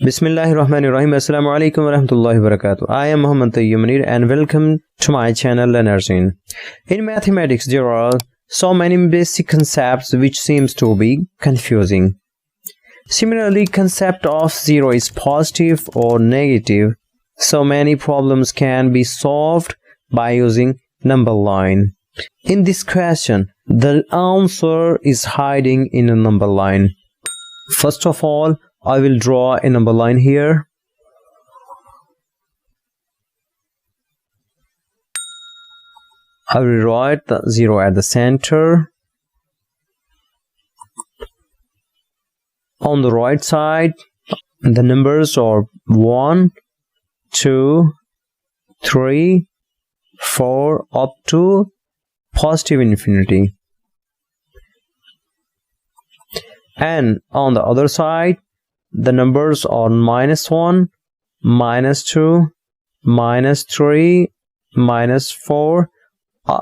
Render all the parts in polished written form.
Bismillahirrahmanirrahim. Assalamu alaikum wa rahmatullahi wa barakatuh. I am Muhammad Tayyib Munir and welcome to my channel LearnerZine. In mathematics, there are so many basic concepts which seems to be confusing. Similarly, concept of zero is positive or negative. So many problems can be solved by using number line. In this question, the answer is hiding in a number line. First of all, I will draw a number line here. I will write the 0 at the center. On the right side, the numbers are 1, 2, 3, 4 up to positive infinity. And on the other side, the numbers are -1, -2, -3, -4,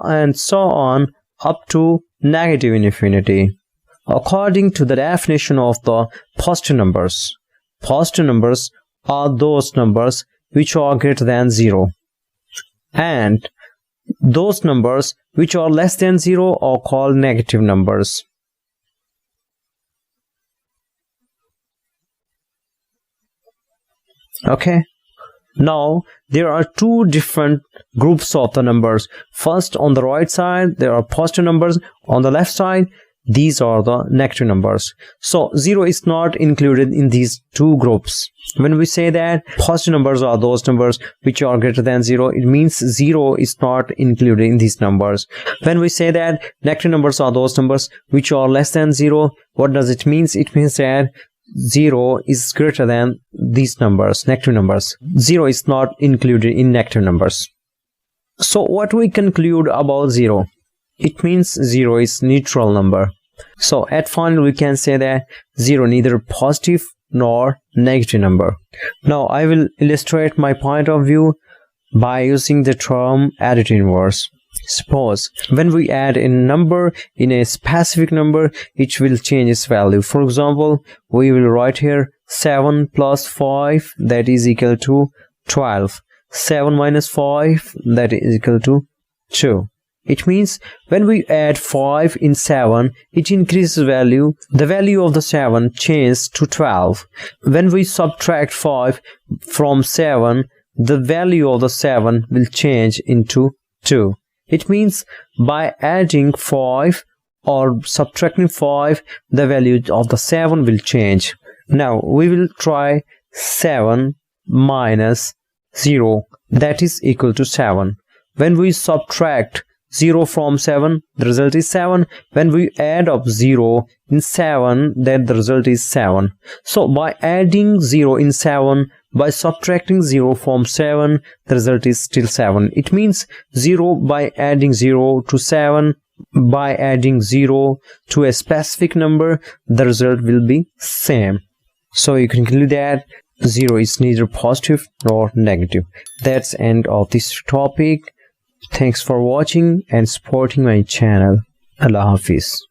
and so on up to negative infinity. According to the definition of the positive numbers are those numbers which are greater than 0, and those numbers which are less than 0 are called negative numbers. Okay, now there are two different groups of the numbers. First, on the right side there are positive numbers, on the left side these are the negative numbers. So 0 is not included in these two groups. When we say that positive numbers are those numbers which are greater than 0, it means 0 is not included in these numbers. When we say that negative numbers are those numbers which are less than 0, what does it mean? It means that 0 is greater than these numbers, negative numbers. 0 is not included in negative numbers. So what we conclude about 0? It means 0 is neutral number. So at final we can say that 0 neither positive nor negative number. Now I will illustrate my point of view by using the term additive inverse. Suppose when we add a number in a specific number, it will change its value. For example, we will write here 7 plus 5, that is equal to 12. 7 minus 5, that is equal to 2. It means when we add 5 in 7, it increases value. The value of the 7 changes to 12. When we subtract 5 from 7, the value of the 7 will change into 2. It means by adding 5 or subtracting 5, the value of the 7 will change. Now we will try 7 minus 0, that is equal to 7. When we subtract 0 from 7, the result is 7. When we add up 0 in 7, then the result is 7. So by adding 0 in 7, by subtracting 0 from 7, the result is still 7. It means 0 by adding 0 to 7, by adding 0 to a specific number, the result will be same. So you can conclude that 0 is neither positive nor negative. That's the end of this topic. Thanks for watching and supporting my channel. Allah Hafiz.